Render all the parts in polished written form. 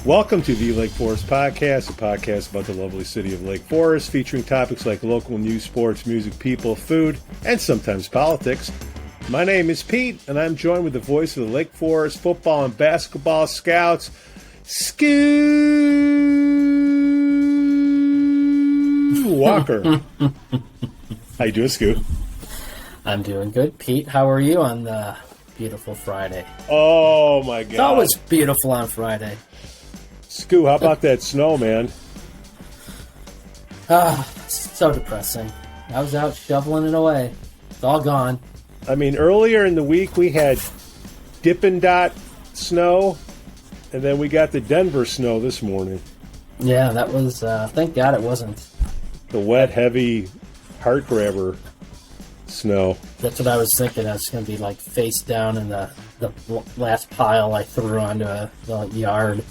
Welcome to the Lake Forest Podcast, a podcast about the lovely city of Lake Forest, featuring topics like local news, sports, music, people, food, and sometimes politics. My name is Pete, and I'm joined with the voice of the Lake Forest football and basketball scouts, Skoo Walker. How you doing, Skoo? I'm doing good. Pete, how are you on the beautiful Friday? Oh, my God. It's always beautiful on Friday. Skoo, how about that snow, man? So depressing. I was out shoveling it away. It's all gone. I mean, earlier in the week we had Dippin Dot snow, and then we got the Denver snow this morning. Yeah, that was, thank God it wasn't. The wet, heavy, heart grabber snow. That's what I was thinking. I was going to be like face down in the last pile I threw onto the yard.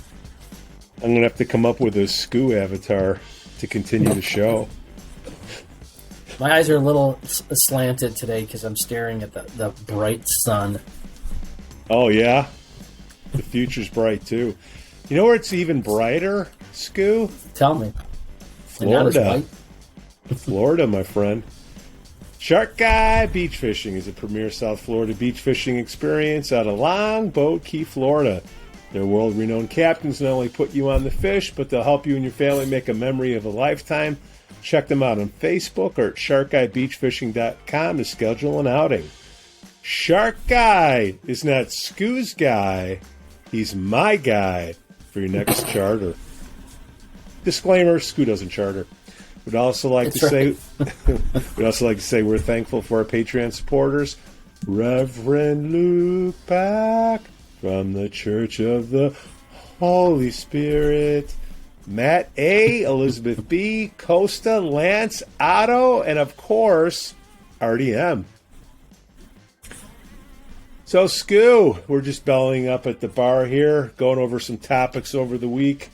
I'm going to have to come up with a Skoo avatar to continue the show. My eyes are a little slanted today because I'm staring at the bright sun. Oh, yeah? The future's bright, too. You know where it's even brighter, Skoo? Tell me. Florida. Florida, my friend. Shark Guy Beach Fishing is a premier South Florida beach fishing experience out of Longboat Key, Florida. Their world-renowned captains not only put you on the fish, but they'll help you and your family make a memory of a lifetime. Check them out on Facebook or at sharkguybeachfishing.com to schedule an outing. Shark Guy is not Skoo's guy. He's my guy for your next charter. Disclaimer, Skoo doesn't charter. We'd also like to say we're thankful for our Patreon supporters. Reverend Luke Pack from the Church of the Holy Spirit, Matt A., Elizabeth B., Costa, Lance, Otto, and of course, RDM. So, Skoo, we're just bellying up at the bar here, going over some topics over the week,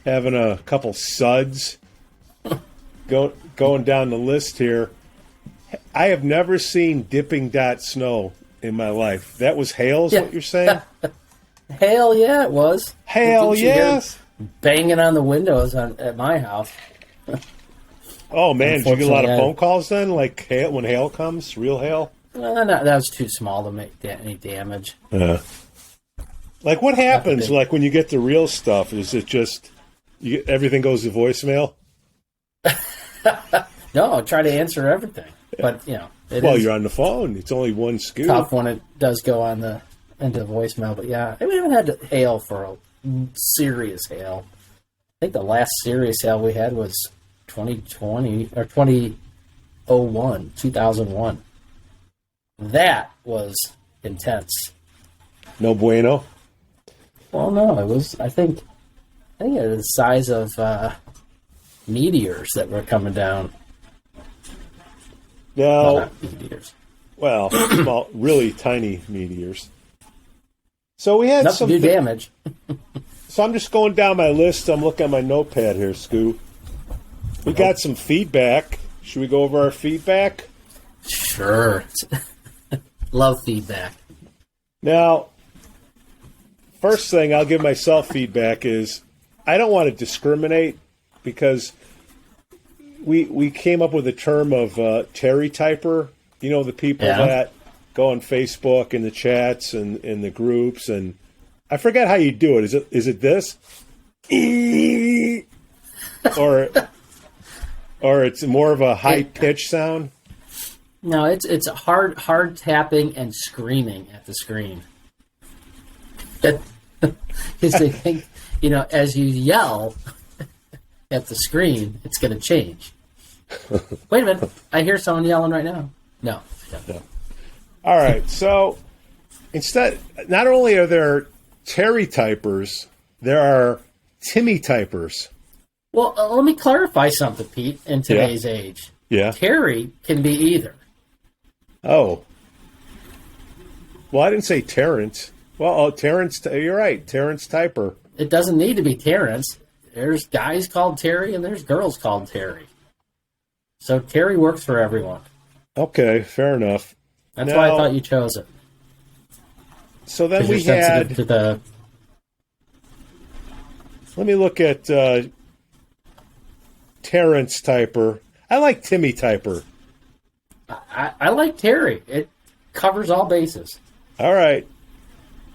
having a couple suds, going down the list here. I have never seen Dippin Dot snow in my life. That was hail, is what you're saying? Hell yeah, it was. Hell yes. Banging on the windows at my house. Oh, man, did you get a lot of phone calls then? Like hail, when hail comes, real hail? No, that was too small to make any damage. Like what happens like when you get the real stuff? Is it just everything goes to voicemail? No, I try to answer everything. But, you're on the phone. It's only one Skoo. Tough when it does go into voicemail. But, yeah, we haven't had hail for a serious hail. I think the last serious hail we had was 2020 or 2001. That was intense. No bueno? Well, no, it was, I think it was the size of meteors that were coming down. No. Not meteors. Well, small, really tiny meteors. So we had enough some to do damage. So I'm just going down my list. I'm looking at my notepad here, Skoo. We got some feedback. Should we go over our feedback? Sure. Love feedback. Now, first thing I'll give myself feedback is I don't want to discriminate because we came up with a term of Terry typer. You know, the people that go on Facebook and the chats and in the groups, and I forget how you do it. Is it this? or it's more of a high pitch sound? No, it's hard tapping and screaming at the screen. Because they think, as you yell at the screen, it's going to change. Wait a minute, I hear someone yelling right now. No. All right, so instead, not only are there Terry typers, there are Timmy typers. Well, let me clarify something, Pete, in today's age. Yeah. Terry can be either. Oh. Well, I didn't say Terrence. Well, Terrence, you're right, Terrence typer. It doesn't need to be Terrence. There's guys called Terry and there's girls called Terry. So Terry works for everyone. Okay, fair enough. That's why I thought you chose it. So then we had... To the... Let me look at Terrence Typer. I like Timmy Typer. I like Terry. It covers all bases. All right.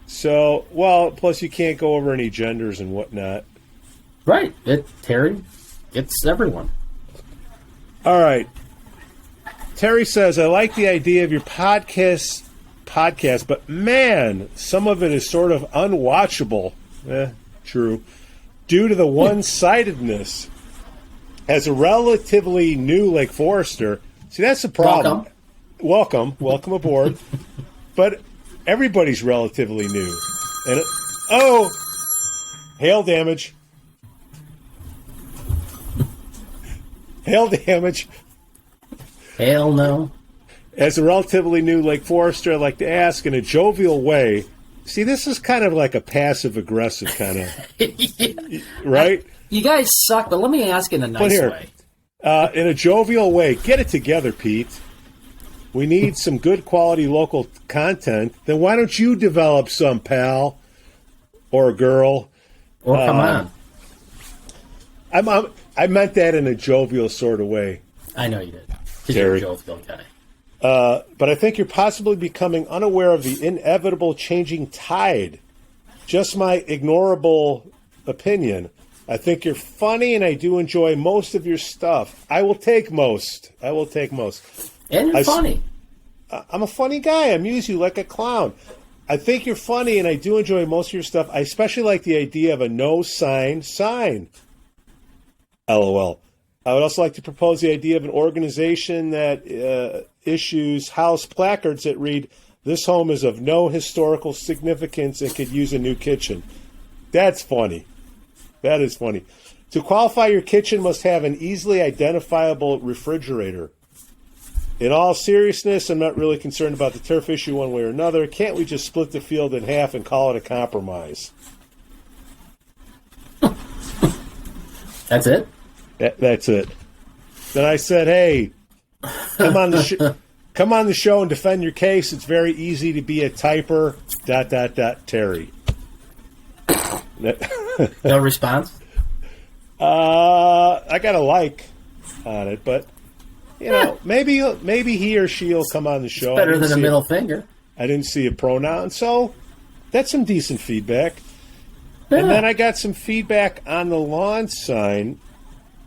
So, well, plus you can't go over any genders and whatnot. Right. Terry gets everyone. All right. Terry says, I like the idea of your podcast, but man, some of it is sort of unwatchable. True. Due to the one-sidedness. As a relatively new Lake Forester, see, that's the problem. Welcome aboard. But everybody's relatively new. And hail damage. Hail damage. Hail no. As a relatively new Lake Forester, I'd like to ask in a jovial way. See, this is kind of like a passive-aggressive kind of, yeah. Right? You guys suck, but let me ask in a nice way. In a jovial way, get it together, Pete. We need some good quality local content. Then why don't you develop some, pal or girl? Or come on. I meant that in a jovial sort of way. I know you did. Because you're a jovial guy. But I think you're possibly becoming unaware of the inevitable changing tide. Just my ignorable opinion. I think you're funny, and I do enjoy most of your stuff. I will take most. And you're funny. I'm a funny guy. I amuse you like a clown. I think you're funny, and I do enjoy most of your stuff. I especially like the idea of a no sign. LOL. I would also like to propose the idea of an organization that issues house placards that read, "This home is of no historical significance and could use a new kitchen." That's funny. That is funny. To qualify, your kitchen must have an easily identifiable refrigerator. In all seriousness, I'm not really concerned about the turf issue one way or another. Can't we just split the field in half and call it a compromise? That's it? That's it. Then I said, hey, come on the show and defend your case. It's very easy to be a typer, ... Terry. No response? I got a like on it, but maybe he or she'll come on the show. It's better than a middle finger. I didn't see a pronoun, so that's some decent feedback. Yeah. And then I got some feedback on the lawn sign.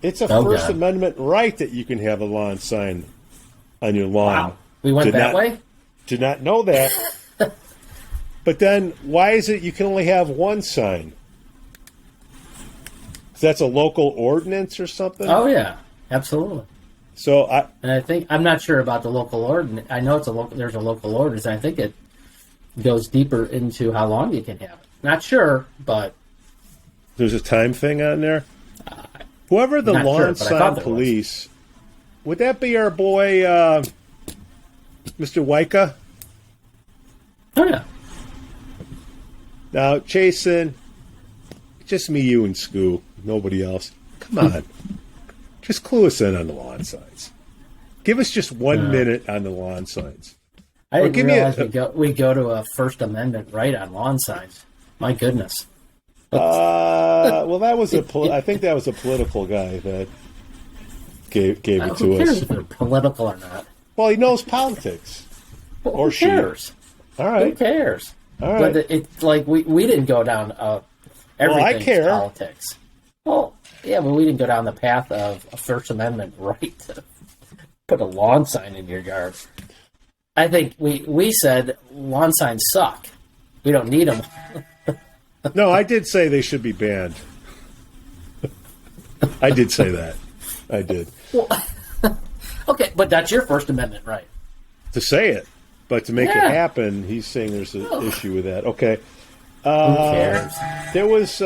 It's a First Amendment right that you can have a lawn sign on your lawn. Wow. We went that way? Did not know that. But then, why is it you can only have one sign? That's a local ordinance or something? Oh, yeah. Absolutely. So I'm not sure about the local ordinance. I know there's a local ordinance, and I think it goes deeper into how long you can have it. Not sure, but there's a time thing on there? Whoever the lawn sign police, would that be our boy, Mr. Wyka? Oh, yeah. Now, Jason, just me, you, and Skoo. Nobody else. Come on. Just clue us in on the lawn signs. Give us just 1 minute on the lawn signs. I didn't realize we go to a First Amendment right on lawn signs. My goodness. Well, that was I think that was a political guy that gave it to us. Who cares if they're political or not? Well, he knows politics. Well, or who cares? All right. Who cares? All right. But it's like we didn't go down everything's politics. Well, yeah, but we didn't go down the path of a First Amendment right to put a lawn sign in your yard. I think we said lawn signs suck. We don't need them. No, I did say they should be banned. I did say that. I did. Well, okay, but that's your First Amendment right. To say it. But to make it happen, he's saying there's an issue with that. Okay. Who cares? There was...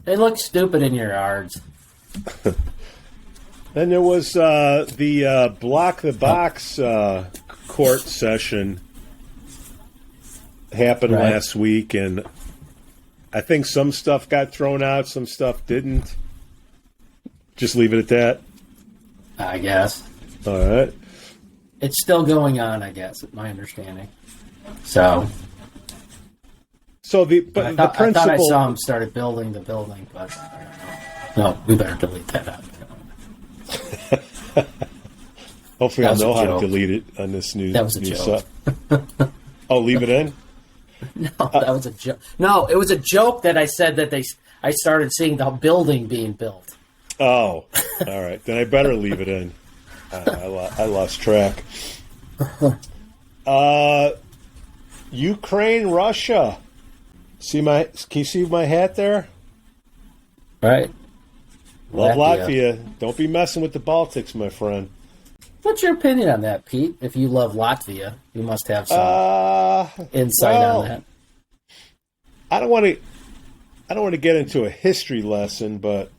they look stupid in your yards. Then there was the Block the Box court session happened last week, and I think some stuff got thrown out, some stuff didn't. Just leave it at that? I guess. All right. It's still going on, I guess, my understanding. So So the I principle. thought I saw him started building the building, but I don't know. No, we better delete that out. Hopefully, I'll know how to delete it on this new. That was a joke. Oh, leave it in. No, that was a joke. No, it was a joke that I said that I started seeing the building being built. Oh, all right. Then I better leave it in. I lost track. Ukraine, Russia. Can you see my hat there? Right. Love Latvia. Don't be messing with the Baltics, my friend. What's your opinion on that, Pete? If you love Latvia, you must have some insight on that. I don't want to get into a history lesson, but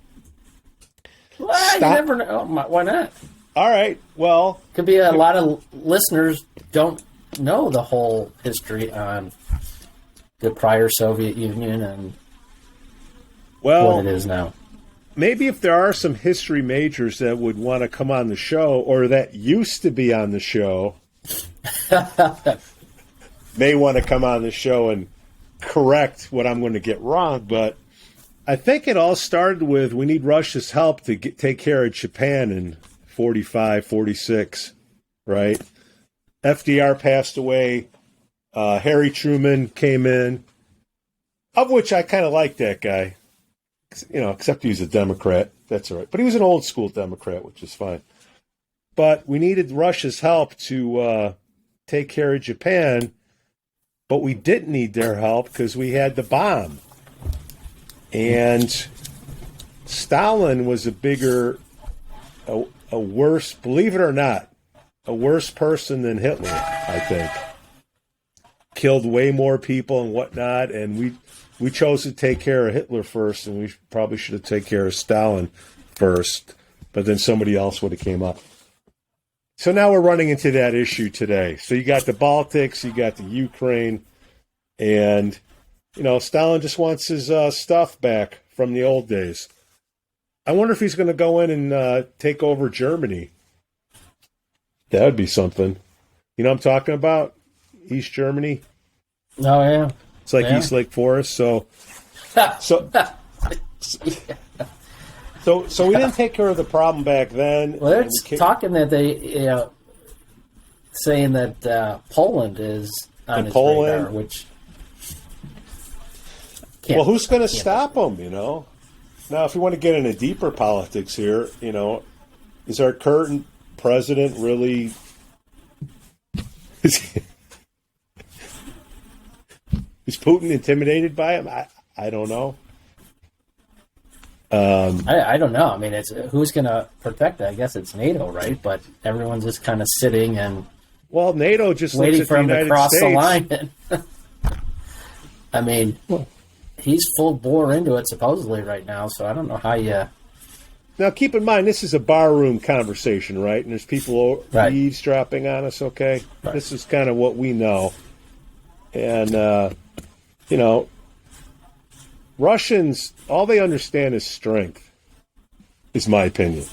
you never know. Why not? All right. Well, could be a lot of listeners don't know the whole history on the prior Soviet Union and what it is now. Maybe if there are some history majors that would want to come on the show or that used to be on the show, may want to come on the show and correct what I'm going to get wrong. But I think it all started with we need Russia's help to take care of Japan in 45, 46, right? FDR passed away. Harry Truman came in, of which I kind of like that guy. Except he was a Democrat. That's all right. But he was an old school Democrat, which is fine. But we needed Russia's help to take care of Japan. But we didn't need their help because we had the bomb. And Stalin was a worse, believe it or not, a worse person than Hitler, I think. Killed way more people and whatnot. And we chose to take care of Hitler first, and we probably should have taken care of Stalin first, but then somebody else would have came up. So now we're running into that issue today. So you got the Baltics, you got the Ukraine, and, Stalin just wants his stuff back from the old days. I wonder if he's going to go in and take over Germany. That would be something. You know what I'm talking about? East Germany? Oh, yeah. It's like East Lake Forest, so we didn't take care of the problem back then. Well, they're talking that they, saying that Poland is on his radar, which. Well, who's going to stop them? Now, if you want to get into deeper politics here, is our current president really? Is Putin intimidated by him? I don't know. I don't know. I mean, it's who's going to protect it? I guess it's NATO, right? But everyone's just kind of sitting and NATO just waiting for him to cross the line. I mean, he's full bore into it supposedly right now. So I don't know how you. Now, keep in mind, this is a barroom conversation, right? And there's people eavesdropping on us. Okay, This is kind of what we know, and. Russians, all they understand is strength, is my opinion.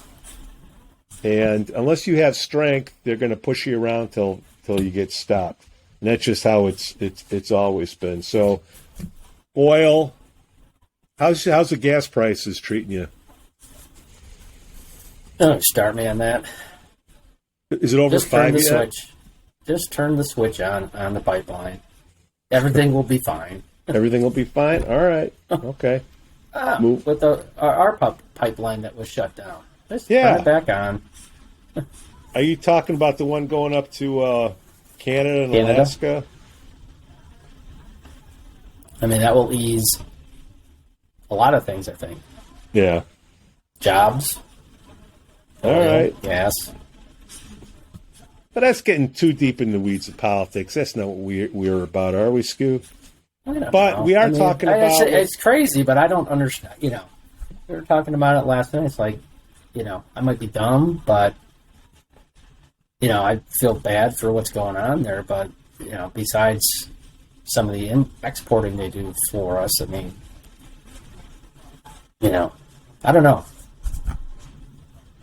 And unless you have strength, they're going to push you around till you get stopped. And that's just how it's always been. So, oil, how's the gas prices treating you? Don't start me on that. Is it over Just 5 turn the yet? switch. Just turn the switch on the pipeline. Everything will be fine. Everything will be fine? All right. Okay. With our pipeline that was shut down. Just turn it back on. Are you talking about the one going up to Canada and Alaska? I mean, that will ease a lot of things, I think. Yeah. Jobs. All right. Yes. But that's getting too deep in the weeds of politics. That's not what we're about, are we, Skoo? But we are talking about... It's crazy, but I don't understand. We were talking about it last night. It's like, I might be dumb, but, I feel bad for what's going on there. But, besides some of the exporting they do for us, I mean, I don't know.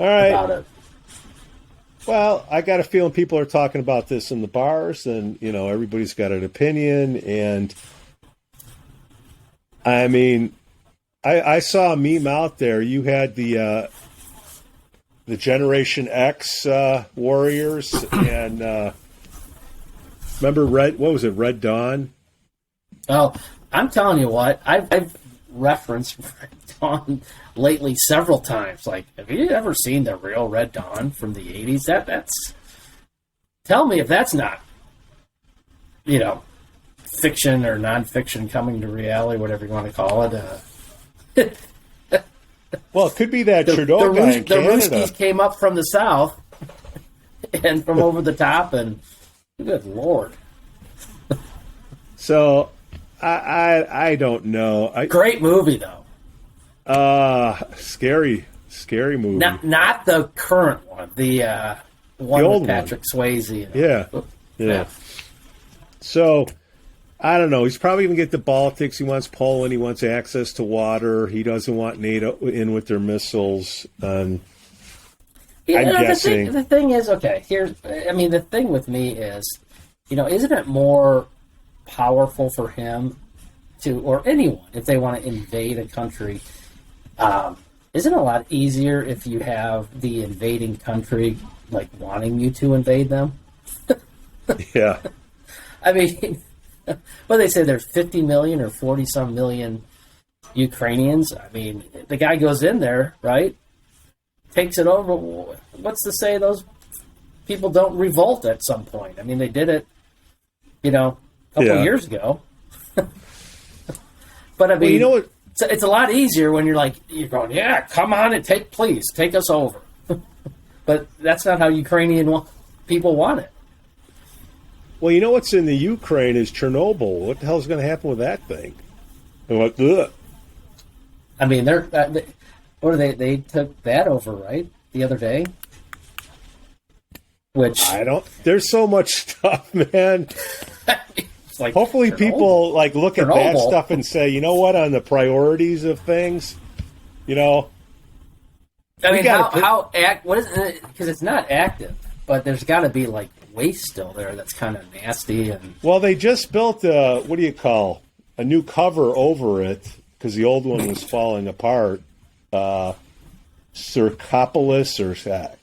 All right. About it. Well, I got a feeling people are talking about this in the bars, and everybody's got an opinion, and I mean, I saw a meme out there. You had the Generation X warriors, and remember what was it, Red Dawn? Oh, I'm telling you what, I've referenced Red Dawn lately several times. Like, have you ever seen the real Red Dawn from the 80s? That's tell me if that's not, fiction or nonfiction coming to reality, whatever you want to call it. Well, it could be that Trudeau guy in Canada. The Ruskies came up from the south and from over the top, and good Lord. So, I don't know. Great movie, though. Scary movie. Not the current one. The one old with Patrick Swayze. Yeah. So, I don't know. He's probably going to get the Baltics. He wants Poland. He wants access to water. He doesn't want NATO in with their missiles. I'm guessing. The thing is, okay, the thing with me is, isn't it more powerful for him to, or anyone, if they want to invade a country, isn't it a lot easier if you have the invading country, like, wanting you to invade them? Yeah. I mean, what they say, there's 50 million or 40-some million Ukrainians. I mean, the guy goes in there, right? Takes it over. What's to say those people don't revolt at some point? I mean, they did it, a couple of years ago. But I mean, well, you know what? It's a lot easier when you're going, yeah, come on and please take us over. But that's not how Ukrainian people want it. Well, you know what's in the Ukraine is Chernobyl. What the hell's going to happen with that thing? And what? Ugh. I mean, they took that over, right? The other day. Which there's so much stuff, man. It's like hopefully Chernobyl. People look at that stuff and say, you know what, on the priorities of things, I mean, what is it? Because it's not active, but there's got to be waste still there that's kind of nasty. And well, they just built a new cover over it because the old one was falling apart. Circopolis or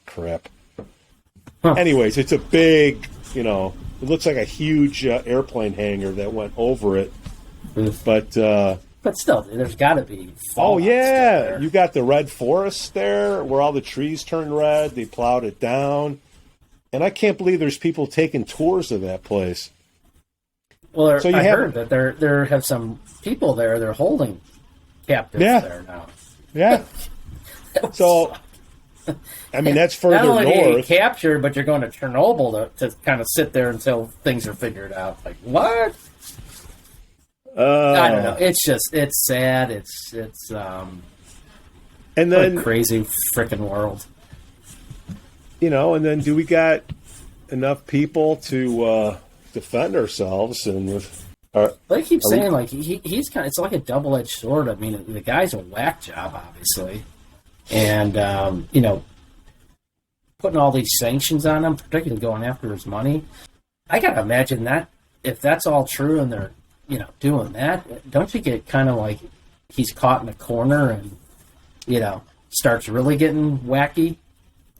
crap. Huh. Anyways, it's a big, it looks like a huge airplane hangar that went over it. But still, there's got to be. Oh yeah, you got the red forest there where all the trees turned red. They plowed it down, and I can't believe there's people taking tours of that place. Well, I heard that there have some people there. They're holding captives there now. Yeah. So, I mean, that's further not only north. Do you get captured, but you're going to Chernobyl to kind of sit there until things are figured out. Like, what? I don't know. It's sad. It's and then a crazy freaking world. And then do we got enough people to defend ourselves? And they keep saying he's kind of, it's like a double-edged sword. I mean, the guy's a whack job, obviously, and putting all these sanctions on him, particularly going after his money. I gotta imagine that if that's all true and they're doing that, don't you get kind of like he's caught in a corner and starts really getting wacky?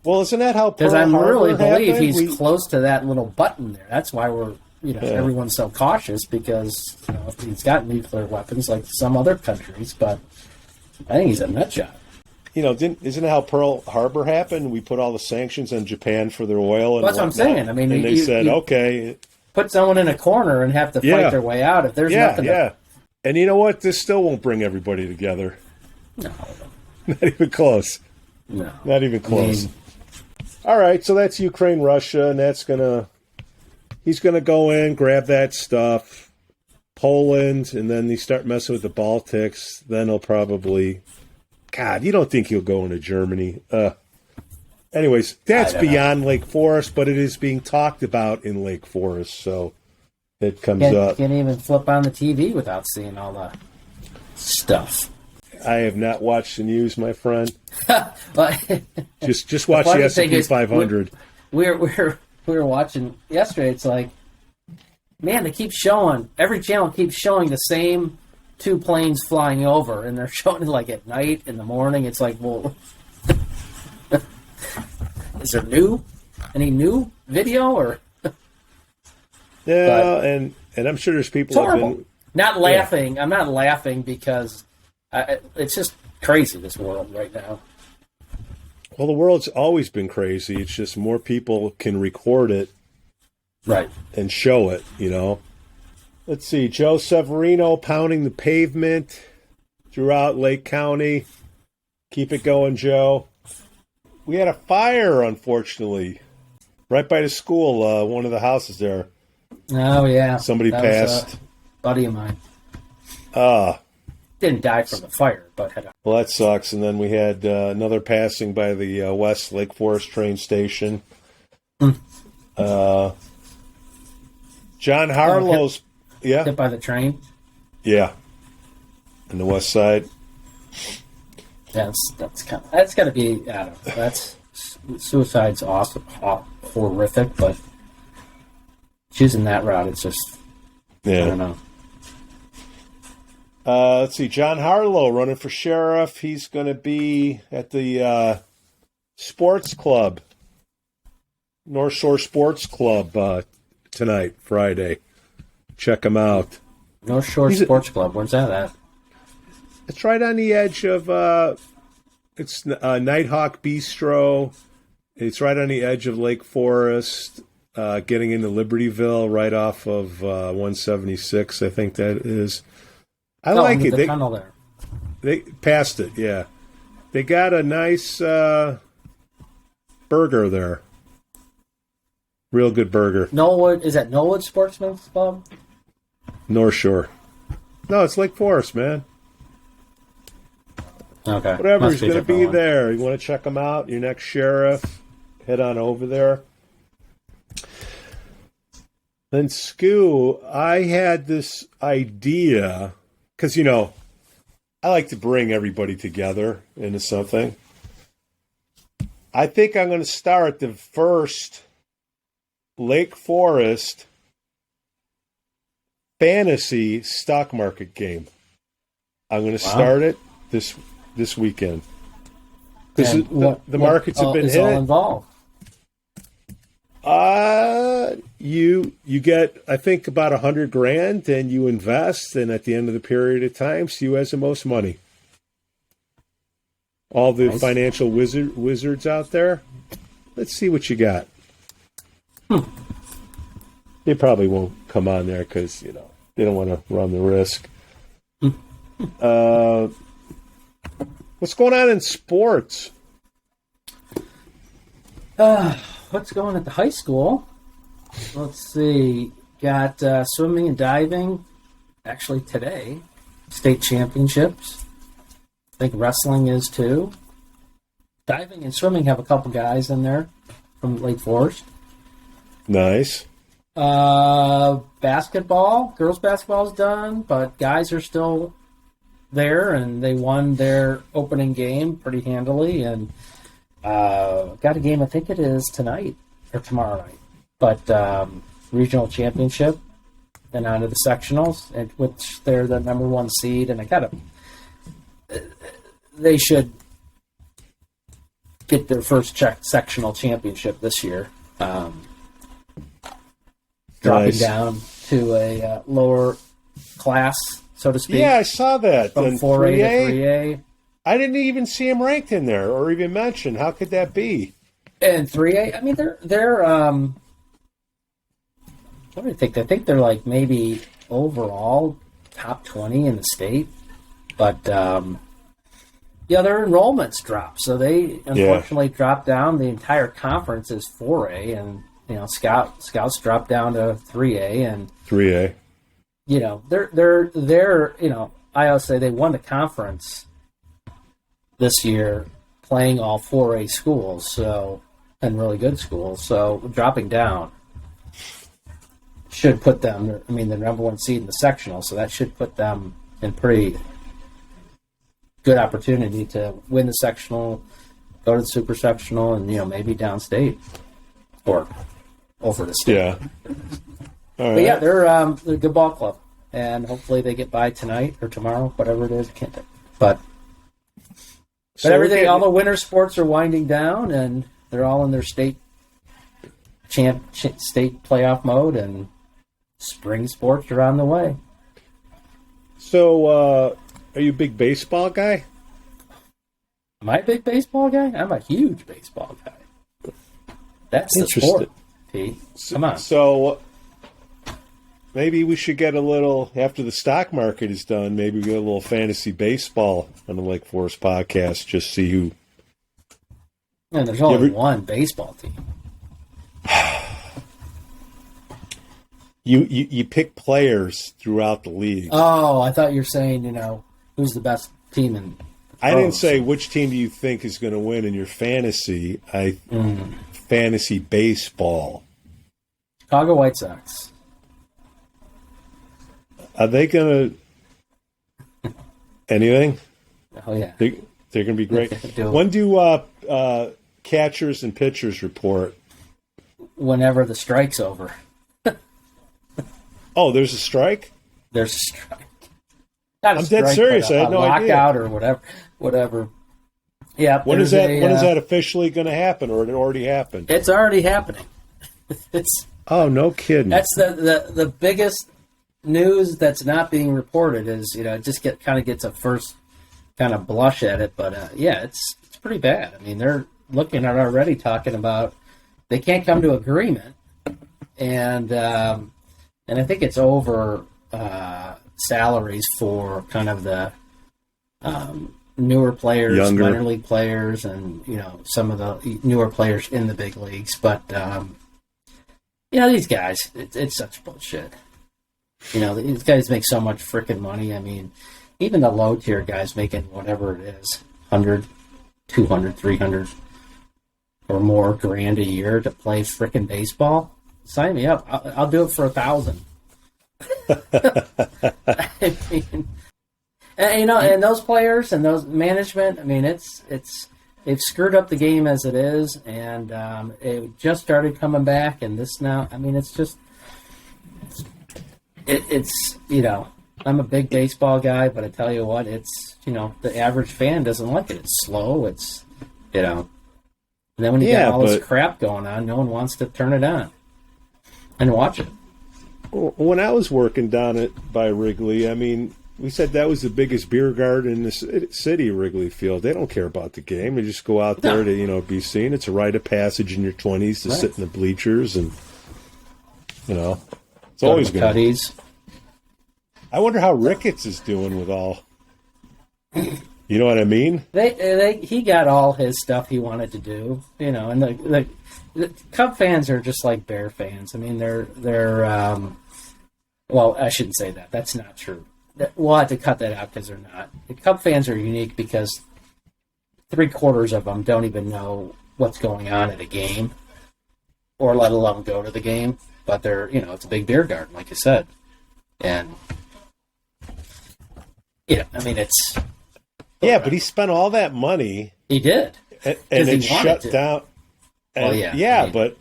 Well, isn't that how Pearl Because I really Harbor believe happened? he's close to that little button there. That's why we're everyone's so cautious, because he's got nuclear weapons like some other countries, but I think he's a nut job. Isn't it how Pearl Harbor happened? We put all the sanctions on Japan for their oil. And that's what I'm saying. I mean, and they said, okay, put someone in a corner and have to fight their way out. If there's nothing, and you know what? This still won't bring everybody together. No, not even close. No, not even close. All right, so that's Ukraine, Russia, and he's gonna go in, grab that stuff, Poland, and then they start messing with the Baltics. Then he'll probably, God, you don't think he'll go into Germany? Anyways, that's beyond Lake Forest, but it is being talked about in Lake Forest, so it comes up. Can't even flip on the TV without seeing all the stuff. I have not watched the news, my friend. But just watch the S&P 500. We were watching yesterday. It's like, man, they keep showing, every channel keeps showing the same two planes flying over, and they're showing it like at night, in the morning. It's like, well, is there any new video or? Yeah, and I'm sure there's people. It's horrible. Not laughing. Yeah. I'm not laughing because it's just crazy, this world right now. Well, the world's always been crazy. It's just more people can record it, right, and show it. Let's see. Joe Severino pounding the pavement throughout Lake County. Keep it going, Joe. We had a fire, unfortunately, right by the school. One of the houses there. Oh yeah, somebody passed. Was a buddy of mine. Didn't die from the fire, but had a... Well, that sucks. And then we had another passing by the West Lake Forest train station. Jon Harlow's hit by the train. Yeah, on the west side. That's got to be. I don't know. That's suicide's awesome, horrific, but choosing that route, it's just. I don't know. Let's see. Jon Harlow running for sheriff. He's going to be at the sports club, North Shore Sports Club, tonight, Friday. Check him out. North Shore Sports Club. Where's that at? It's right on the edge of. It's Nighthawk Bistro. It's right on the edge of Lake Forest, getting into Libertyville, right off of 176. I think that is. I like it. The tunnel there. They passed it. Yeah, they got a nice burger there. Real good burger. Knollwood, is that Knollwood Sportsman's Club? North Shore. No, it's Lake Forest, man. Okay. Whatever, he's going to be there. You want to check him out? Your next sheriff, head on over there. Then Skoo, I had this idea, because, I like to bring everybody together into something. I think I'm going to start the first Lake Forest fantasy stock market game. I'm going to start it this weekend. Because the markets have been hit. All involved? You get, I think, about $100,000, and you invest, and at the end of the period of time, see who has the most money. All the financial wizards out there. Let's see what you got. They probably won't come on there because, they don't want to run the risk. What's going on in sports? What's going at the high school? Let's see. Got swimming and diving, actually today. State championships. I think wrestling is too. Diving and swimming have a couple guys in there from Lake Forest. Nice. Basketball. Girls basketball is done, but guys are still there, and they won their opening game pretty handily, and got a game, I think it is tonight or tomorrow night, but regional championship, then on to the sectionals, and which they're the number one seed, and they should get their first sectional championship this year. Dropping down to a lower class, so to speak. Yeah, I saw that. From 4A to 3A. I didn't even see him ranked in there or even mentioned. How could that be? And 3A, I mean, they're what do you think? I think they're like maybe overall top 20 in the state. But, their enrollments dropped. So they unfortunately dropped down. The entire conference is 4A, and Scouts dropped down to 3A, and 3A. They're I always say they won the conference this year, playing all 4A schools, and really good schools. So dropping down should put them. I mean, the number one seed in the sectional, so that should put them in pretty good opportunity to win the sectional, go to the super sectional, and maybe downstate or over the state. Yeah. All right. But they're a good ball club, and hopefully they get by tonight or tomorrow, whatever it is. But everything, all the winter sports are winding down, and they're all in their state playoff mode, and spring sports are on the way. So, are you a big baseball guy? Am I a big baseball guy? I'm a huge baseball guy. That's the sport, Pete. Come on. So, maybe we should get a little, after the stock market is done, maybe we get a little fantasy baseball on the Lake Forest podcast, just see who. And there's only one baseball team. You pick players throughout the league. Oh, I thought you were saying, who's the best team in. I didn't say which team do you think is going to win in your fantasy. Fantasy baseball. Chicago White Sox. Are they going to anything? Oh yeah, they're going to be great. When do catchers and pitchers report? Whenever the strike's over. Oh, there's a strike? There's a strike. Not a I'm strike, dead serious. I had no idea. Lockout or whatever. Yeah. When is that? When is that officially going to happen, or it already happened? It's already happening. Oh, no kidding. That's the biggest news that's not being reported. Is it just gets a first kind of blush at it, but yeah, it's pretty bad. I mean, they're looking at already talking about they can't come to agreement, and I think it's over salaries for kind of the newer players, minor league players, and some of the newer players in the big leagues. But these guys, it's such bullshit. These guys make so much freaking money. I mean, even the low tier guys making whatever it is, 100, 200, 300 or more grand a year to play freaking baseball. Sign me up. I'll do it for 1,000. I mean, and those players and those management. I mean, they've screwed up the game as it is, and it just started coming back. And this now, I mean, it's I'm a big baseball guy, but I tell you what, it's the average fan doesn't like it. It's slow. It's and then when you got all this crap going on, no one wants to turn it on and watch it. When I was working down by Wrigley, I mean, we said that was the biggest beer garden in the city, Wrigley Field. They don't care about the game. They just go out there to, be seen. It's a rite of passage in your 20s to sit in the bleachers and, it's always good. Cuddies. I wonder how Ricketts is doing with all, you know what I mean? He got all his stuff he wanted to do, and the Cub fans are just like Bear fans. I mean, they're well, I shouldn't say that. That's not true. We'll have to cut that out because they're not. The Cub fans are unique because 3/4 of them don't even know what's going on at a game, or let alone go to the game. But they're, it's a big beer garden, like you said, and I mean, it's but he spent all that money. He did, and it shut down. And, but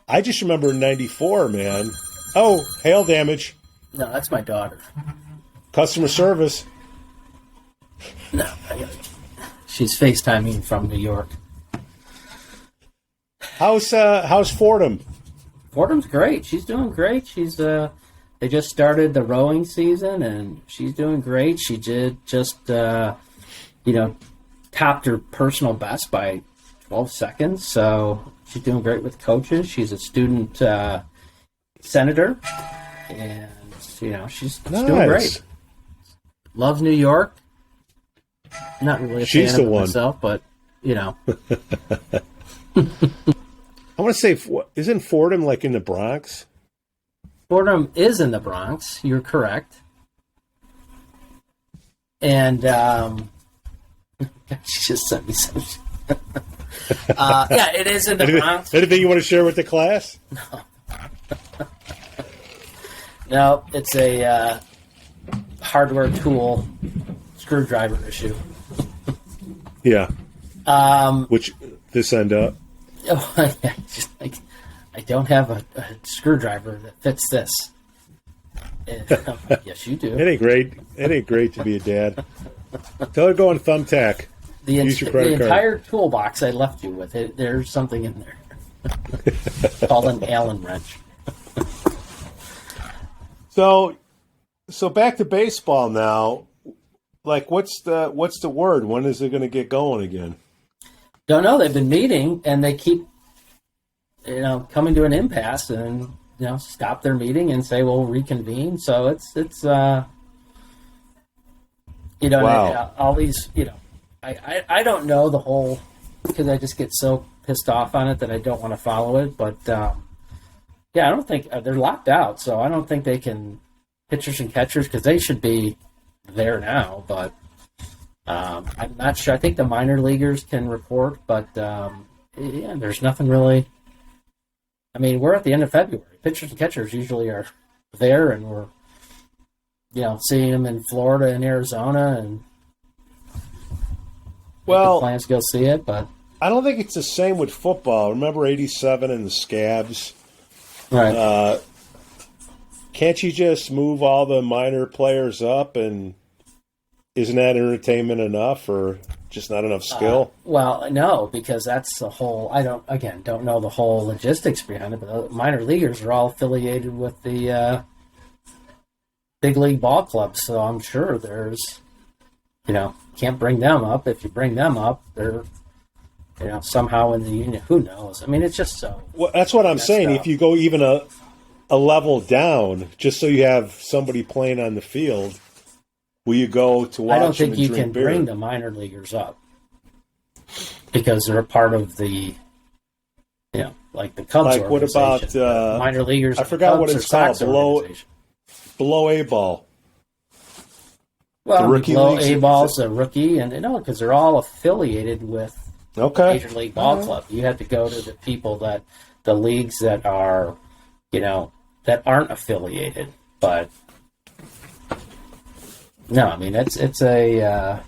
I just remember in '94, man. Oh, hail damage. No, that's my daughter. Customer service. No, she's FaceTiming from New York. How's Fordham? Fordham's great. She's doing great. She's they just started the rowing season, and she's doing great. She did just topped her personal best by 12 seconds. So she's doing great with coaches. She's a student senator, and she's doing great. Loves New York. Not really a she's fan the of one myself, but I want to say, isn't Fordham like in the Bronx? Fordham is in the Bronx. You're correct. And she just sent me some. It is in the Bronx. Anything you want to share with the class? No. No, it's a hardware tool screwdriver issue. Yeah. Which this end up? Oh, yeah, just like I don't have a screwdriver that fits this. And I'm like, yes, you do. It ain't great. It ain't great to be a dad. Tell her to go on Thumbtack. Use your credit card. Entire toolbox I left you with, there's something in there. Called an Allen wrench. So back to baseball now. Like, what's the word? When is it going to get going again? Don't know. They've been meeting, and they keep, coming to an impasse, and stop their meeting and say we'll reconvene. So it's Wow. all these I don't know the whole, because I just get so pissed off on it that I don't want to follow it. But I don't think they're locked out, so I don't think they can pitchers and catchers, because they should be there now. But I'm not sure. I think the minor leaguers can report, but there's nothing really. I mean, we're at the end of February. Pitchers and catchers usually are there, and we're seeing them in Florida and Arizona, and plans to go see it. But I don't think it's the same with football. Remember '87 and the scabs? Right. Can't you just move all the minor players up, and isn't that entertainment enough, or just not enough skill? Well, no, because that's the whole. I don't know the whole logistics behind it, but the minor leaguers are all affiliated with the big league ball clubs, so I'm sure there's, can't bring them up. If you bring them up, they're, somehow in the union. Who knows? I mean, it's just so. Well, that's what I'm saying. If you go even a level down, just so you have somebody playing on the field, will you go to watch? I don't think them you drink can beer? bring the minor leaguers up because they're a part of the, like the Cubs. Like what about minor leaguers? I forgot what it's called. Below A ball. Well, below leagues, A ball's a rookie, and because they're all affiliated with Major League Ball Club. You have to go to the people the leagues that are, that aren't affiliated. But no, I mean it's a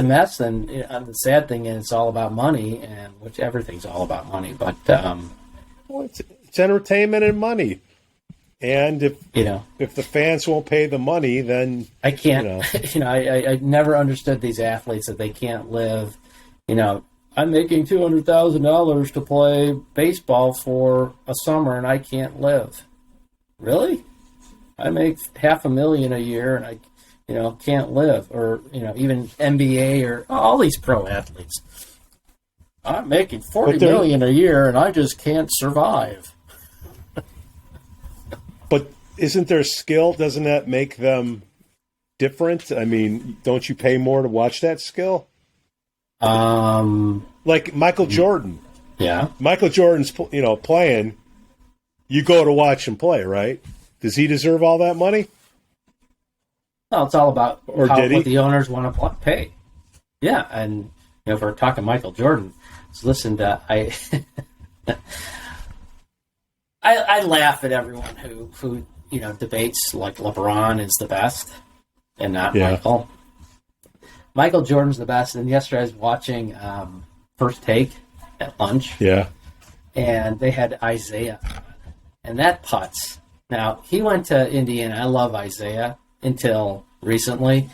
mess, and the sad thing is it's all about money, and which everything's all about money. But it's entertainment and money. And if the fans won't pay the money, then I can't. I never understood these athletes that they can't live. I'm making $200,000 to play baseball for a summer, and I can't live. Really? I make $500,000 a year, and I, can't live. Or even NBA or all these pro athletes. I'm making $40 million a year, and I just can't survive. But isn't there skill? Doesn't that make them different? I mean, don't you pay more to watch that skill? Like Michael Jordan. Yeah. Michael Jordan's, playing. You go to watch him play, right? Does he deserve all that money? Well, it's all about what the owners want to pay. Yeah, and if we're talking Michael Jordan, so listen, I laugh at everyone who debates like LeBron is the best and not Michael. Michael Jordan's the best. And yesterday I was watching First Take at lunch. Yeah. And they had Isaiah on. And that putts. Now, he went to Indiana. I love Isaiah until recently.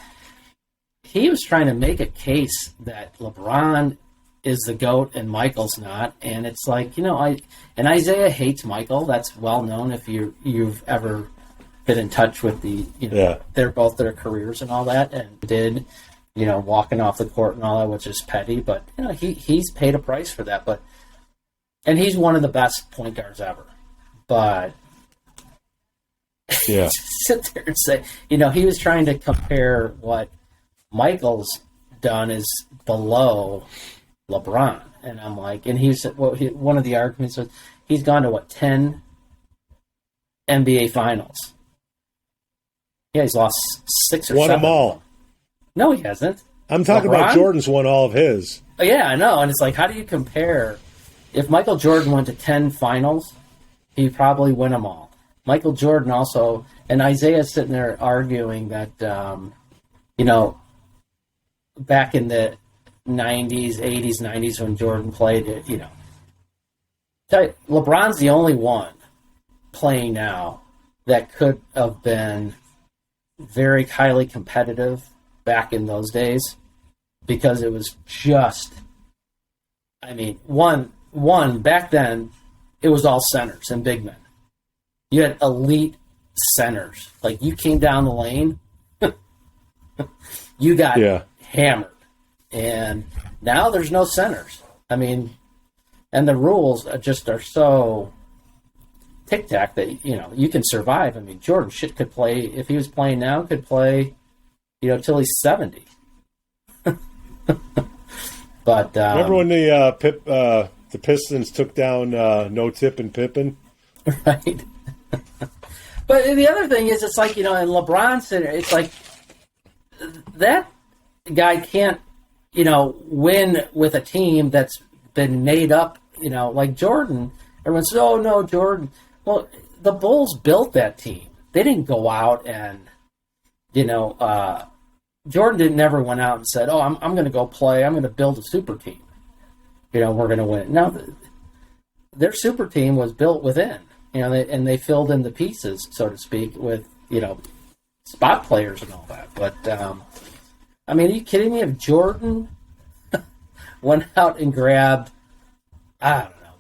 He was trying to make a case that LeBron is the GOAT and Michael's not. And it's like, and Isaiah hates Michael. That's well known if you've ever been in touch with they're both their careers and all that, and did, walking off the court and all that, which is petty. But, he's paid a price for that. And he's one of the best point guards ever. But yeah, sit there and say, he was trying to compare what Michael's done is below LeBron. And I'm like, and one of the arguments was he's gone to 10 NBA finals. Yeah, he's lost 6 or 7. Won them all. No, he hasn't. I'm talking about Jordan's won all of his. Yeah, I know. And it's like, how do you compare? If Michael Jordan went to 10 finals, he'd probably win them all. Michael Jordan also, and Isaiah's sitting there arguing that, back in the 90s, 80s, 90s when Jordan played, LeBron's the only one playing now that could have been very highly competitive back in those days, because it was just, I mean, one back then, it was all centers and big men. You had elite centers. Like, you came down the lane, you got hammered. And now there's no centers. I mean, and the rules are so tic-tac that, you can survive. I mean, Jordan could play, if he was playing now, could play, till he's 70. But remember when the Pistons took down No Tip and Pippen? Right. But the other thing is, it's like, in LeBron Center, it's like that guy can't, win with a team that's been made up, like Jordan. Everyone says, oh, no, Jordan. Well, the Bulls built that team. They didn't go out and, Jordan never went out and said, oh, I'm going to go play. I'm going to build a super team. We're going to win. No, their super team was built within, and they filled in the pieces, so to speak, with, spot players and all that. But, I mean, are you kidding me? If Jordan went out and grabbed, I don't know,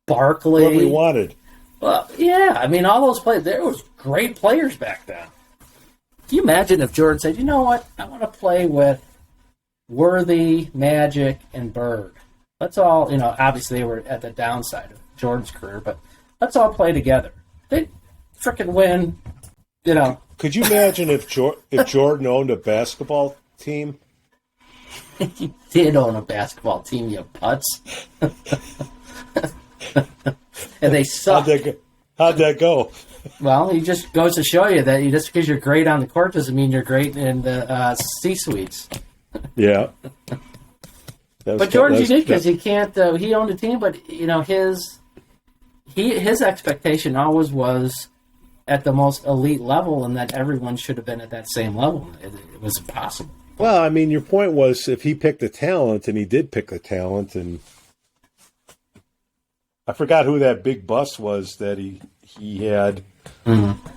Barkley. Whoever he wanted. Well, yeah. I mean, all those players, there was great players back then. Can you imagine if Jordan said, you know what, I want to play with Worthy, Magic, and Bird. Let's all, obviously they were at the downside of Jordan's career, but let's all play together. They'd freaking win, Could you imagine if Jordan owned a basketball team? He did own a basketball team, you putz. And they sucked. How'd that go? Well, he just goes to show you that just because you're great on the court doesn't mean you're great in the C-suites. Yeah. But Jordan's unique because he can't. He owned a team, but his expectation always was at the most elite level, and that everyone should have been at that same level. It was impossible. Well, I mean, your point was if he picked the talent, and he did pick the talent, and I forgot who that big bust was that he had. Mm-hmm.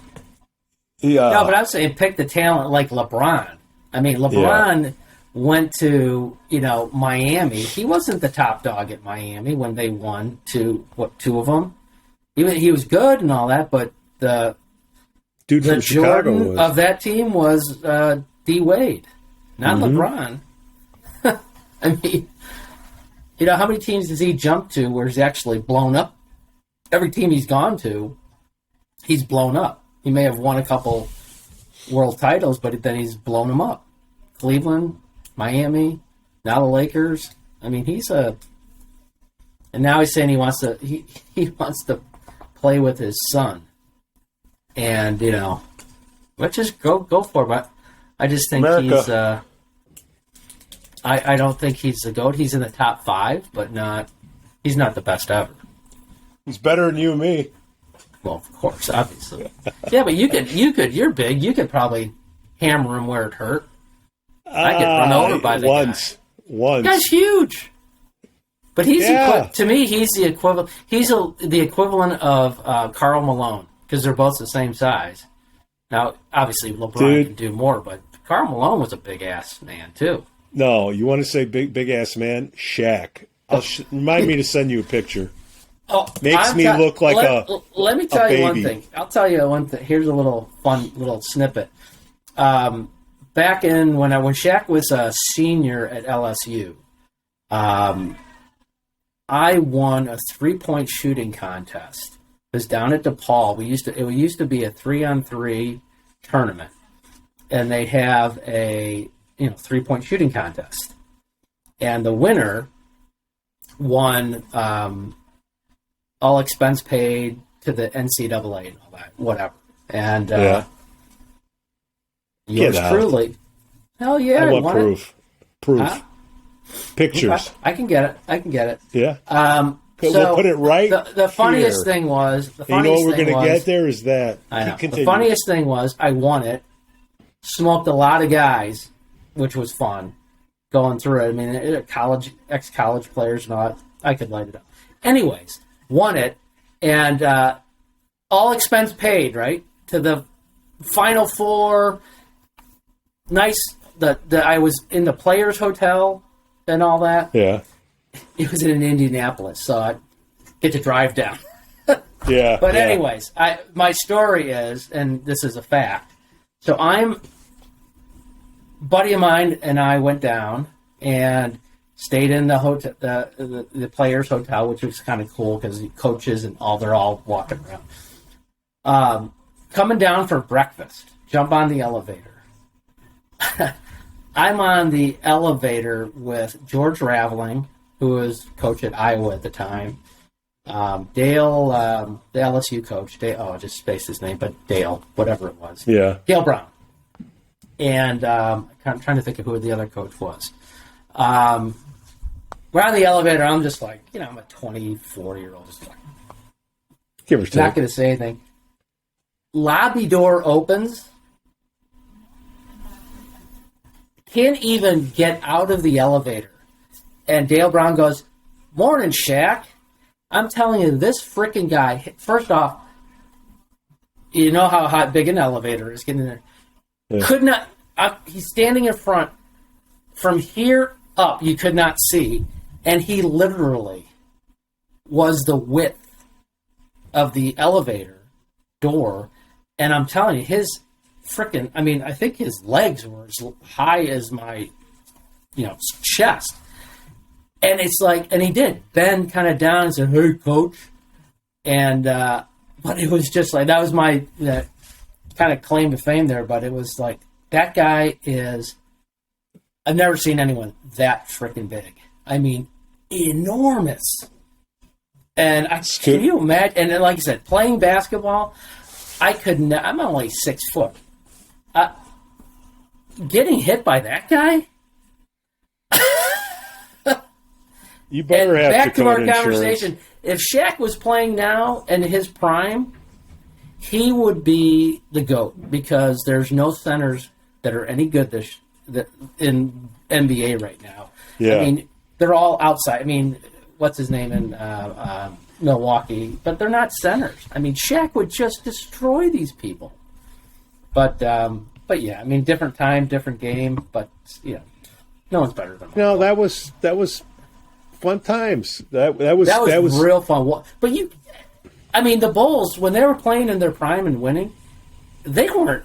No, but I was saying pick the talent like LeBron. I mean, LeBron went to, Miami. He wasn't the top dog at Miami when they won two of them. He was good and all that, but the Jordan Chicago of that team was D. Wade, not LeBron. I mean, how many teams does he jump to where he's actually blown up? Every team he's gone to, he's blown up. He may have won a couple world titles, but then he's blown them up. Cleveland, Miami, now the Lakers. I mean, and now he's saying he wants to play with his son. And, let's just go for it. But I just think America. I don't think he's the GOAT. He's in the top 5, but he's not the best ever. He's better than you and me. Well, of course, obviously. Yeah, but you're big. You could probably hammer him where it hurt. I get run over by the guy. Once. Guy's huge. But to me, he's the equivalent. He's the equivalent of Karl Malone because they're both the same size. Now, obviously, LeBron can do more, but Karl Malone was a big ass man too. No, you want to say big ass man? Shaq. Remind me to send you a picture. Oh, makes me look like Let me tell you one thing. I'll tell you one thing. Here's a little fun little snippet. Back in when Shaq was a senior at LSU, I won a 3-point shooting contest. It was down at DePaul. It used to be a 3-on-3 tournament, and they have a 3-point shooting contest, and the winner won all expense paid to the NCAA and all that, whatever. And yours truly. Hell yeah! I want proof. Huh? Pictures. I can get it. Yeah. We'll put it right. The funniest thing was. You know what we're going to get there is that. I know. The funniest thing was I won it. Smoked a lot of guys, which was fun. Going through it. I mean, ex-college players and all that. I could light it up. Anyways, won it, and all expense paid, right? To the Final Four. Nice. I was in the Players Hotel and all that. Yeah. It was in Indianapolis, so I get to drive down. Yeah. But anyways, my story is, and this is a fact. So buddy of mine and I went down and stayed in the hotel, the Players Hotel, which was kind of cool because the coaches and they're all walking around. Coming down for breakfast, jump on the elevator. I'm on the elevator with George Raveling, who was coach at Iowa at the time. Dale, the LSU coach. I just spaced his name, but Dale, whatever it was. Yeah. Dale Brown. And I'm trying to think of who the other coach was. We're on the elevator. I'm just like, I'm a 24-year-old. Just like, give or take. Not going to say anything. Lobby door opens. Can't even get out of the elevator. And Dale Brown goes, "Morning, Shaq." I'm telling you, this freaking guy, first off, you know how big an elevator is getting in there. Yeah. Could not, he's standing in front. From here up, you could not see. And he literally was the width of the elevator door. And I'm telling you, his freaking, I think his legs were as high as my, chest. And it's like, and he did bend kind of down and said, "Hey, coach." And, but it was just like, that was my kind of claim to fame there. But it was like, that guy I've never seen anyone that freaking big. Enormous. And can you imagine? And then, like I said, playing basketball, I'm only 6 foot. Getting hit by that guy? You better have back to our insurance. Conversation. If Shaq was playing now in his prime, he would be the GOAT because there's no centers that are any good in NBA right now. Yeah. They're all outside. What's his name in Milwaukee? But they're not centers. Shaq would just destroy these people. But yeah, different time, different game. But no one's better than him. No, that was fun times. That was real fun. But the Bulls, when they were playing in their prime and winning, they weren't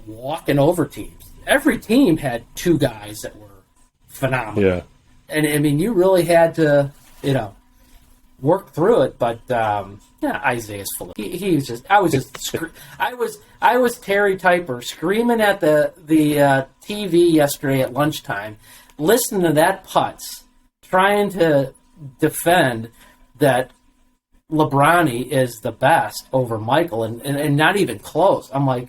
walking over teams. Every team had two guys that were phenomenal. Yeah. And you really had to, work through it. But Isaiah's full of. He was just. I was Terry Typer screaming at the TV yesterday at lunchtime, listening to that putz, trying to defend that LeBron is the best over Michael, and not even close. I'm like,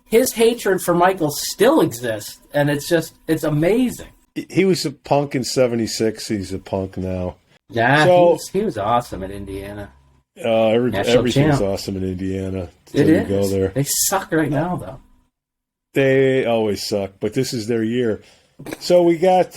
his hatred for Michael still exists, and it's amazing. He was a punk in '76. He's a punk now. Yeah, he was awesome at Indiana. Everything's awesome in Indiana. It is. Go there. They suck right now, though. They always suck, but this is their year. So we got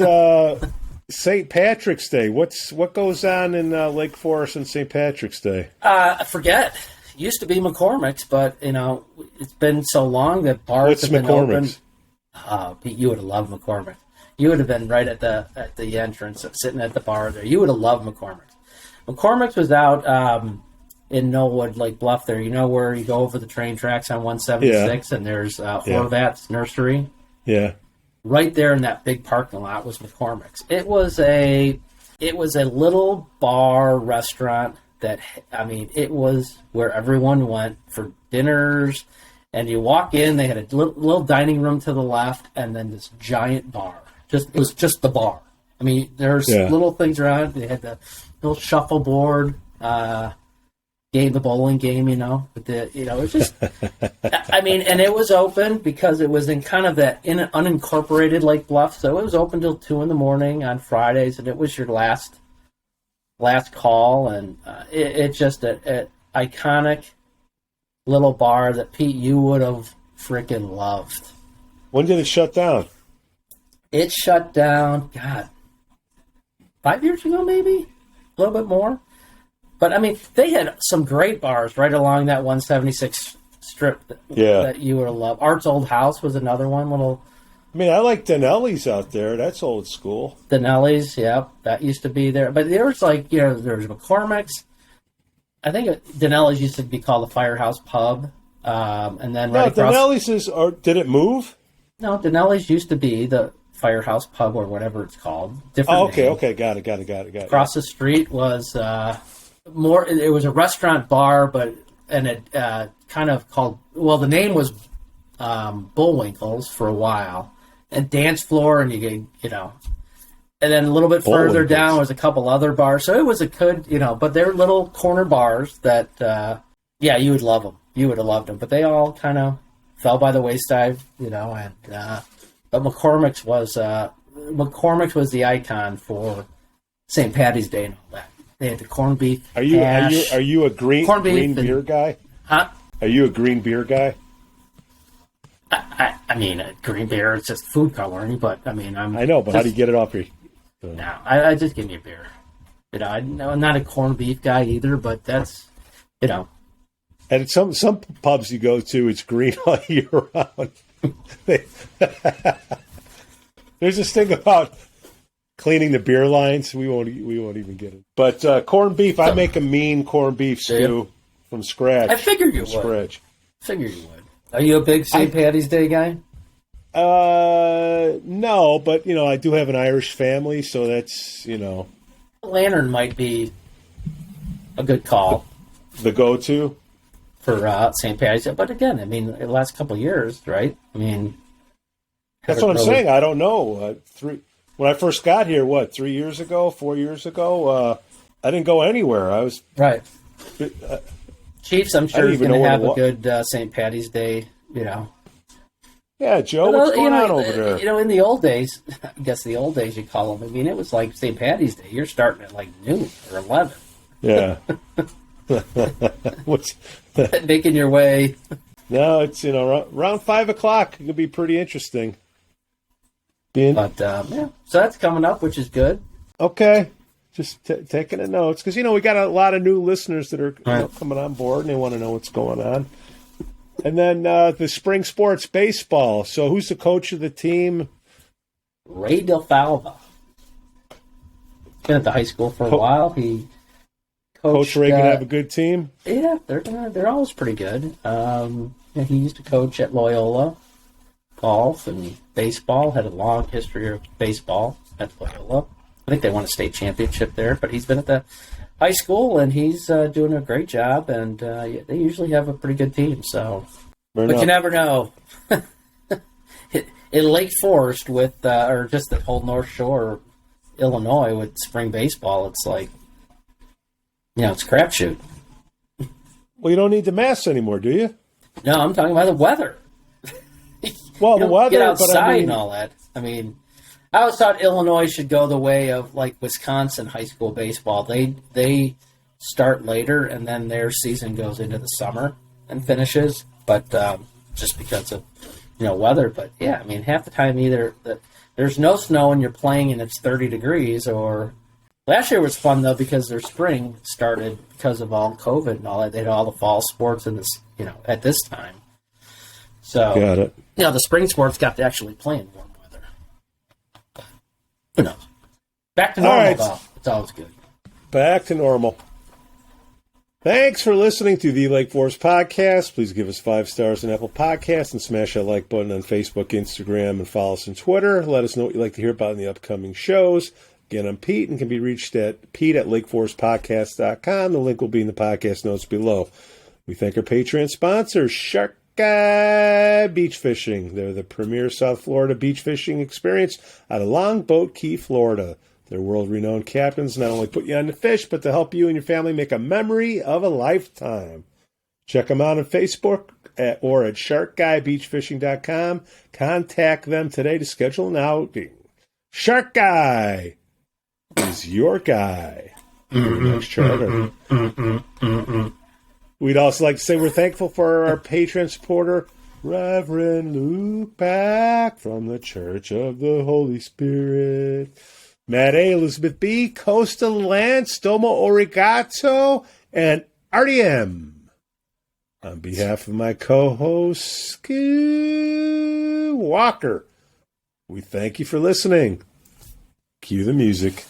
St. Patrick's Day. What goes on in Lake Forest on St. Patrick's Day? I forget. It used to be McCormick's, but it's been so long that bars have been open. Oh, Pete, you would have loved McCormick's. You would have been right at the entrance, sitting at the bar there. You would have loved McCormick's. McCormick's was out in Knollwood, Lake Bluff there. You know where you go over the train tracks on 176, and there's Horvat's Nursery? Yeah. Right there in that big parking lot was McCormick's. It was a little bar restaurant that, it was where everyone went for dinners. And you walk in, they had a little dining room to the left, and then this giant bar. It was just the bar. There's little things around. They had the little shuffleboard game, the bowling game. It was just. And it was open because it was in kind of that unincorporated Lake Bluff, so it was open till 2 a.m. on Fridays, and it was your last call, and it's just an iconic little bar that Pete, you would have freaking loved. When did it shut down? It shut down, God, 5 years ago, maybe a little bit more. But I mean, they had some great bars right along that 176 strip that you would love. Art's Old House was another one. I mean, I like Denelli's out there. That's old school. Denelli's, yeah, that used to be there. But there was there was McCormick's. I think Denelli's used to be called the Firehouse Pub. And then Denelli's did it move? No, Denelli's used to be the Firehouse Pub or whatever it's called. Different name. Okay, got it. Across the street was more. It was a restaurant bar, and it kind of called. Well, the name was Bullwinkle's for a while, and dance floor, and and then a little bit further down was a couple other bars. So it was a good, but they're little corner bars that, you would love them. You would have loved them, but they all kind of fell by the wayside, and but McCormick's was the icon for St. Patty's Day and all that. They had the corned beef. Are you a green beer guy? Huh? Are you a green beer guy? I mean, green beer is just food coloring, but I mean, I know, but how do you get it off your? No, I just give me a beer. I'm not a corned beef guy either, but that's And some pubs you go to, it's green all year round. There's this thing about cleaning the beer lines. We won't even get it. But corned beef, I make a mean corned beef stew from scratch. I figured you would. Are you a big St. Patty's Day guy? No, but I do have an Irish family, so that's Lantern might be a good call. The go-to for St. Patty's Day, but again, I mean, the last couple of years, right? I mean, that's what I'm saying. I don't know. When I first got here, 4 years ago, I didn't go anywhere. I was right. Chiefs, I'm sure, is going to have a good St. Patty's Day. Yeah, Joe, what's going on over there? In the old days, I guess the old days you call them. I mean, it was like St. Patty's Day. You're starting at like noon or 11. Yeah. What's making your way? No, it's around 5 o'clock. It could be pretty interesting. So that's coming up, which is good. Okay, just taking the notes because we got a lot of new listeners that are coming on board and they want to know what's going on. And then the spring sports baseball. So who's the coach of the team? Ray DelFalva. Been at the high school for a while. He coached, Coach Ray can have a good team. Yeah, they're always pretty good. He used to coach at Loyola, golf and baseball. Had a long history of baseball at Loyola. I think they won a state championship there. But he's been at the high school and he's doing a great job. And they usually have a pretty good team. So, but you never know. In Lake Forest or just the whole North Shore, Illinois, with spring baseball, it's like, it's a crapshoot. Well, you don't need the masks anymore, do you? No, I'm talking about the weather. Well, the weather, get outside and all that. I mean, I always thought Illinois should go the way of like Wisconsin high school baseball. They start later, and then their season goes into the summer and finishes. But just because of weather. But yeah, I mean, half the time there's no snow and you're playing and it's 30 degrees. Or last year was fun though because their spring started because of all COVID and all that. They had all the fall sports in this at this time. So got it. The spring sports got to actually play in warm weather. Who knows? Back to normal, though. It's always good. Back to normal. Thanks for listening to the Lake Forest Podcast. Please give us 5 stars on Apple Podcasts and smash that like button on Facebook, Instagram, and follow us on Twitter. Let us know what you'd like to hear about in the upcoming shows. Again, I'm Pete and can be reached at pete@lakeforestpodcast.com. The link will be in the podcast notes below. We thank our Patreon sponsors, Shark Guy Beach Fishing. They're the premier South Florida beach fishing experience out of Longboat Key, Florida. Their world-renowned captains not only put you on the fish, but to help you and your family make a memory of a lifetime. Check them out on Facebook or at sharkguybeachfishing.com. Contact them today to schedule an outing. Shark Guy is your guy for your next charter. We'd also like to say we're thankful for our Patreon supporter, Reverend Luke Pack from the Church of the Holy Spirit. Matt A., Elizabeth B., Costa Lance, Domo Origato, and RDM. On behalf of my co-host, Skoo Walker, we thank you for listening. Cue the music.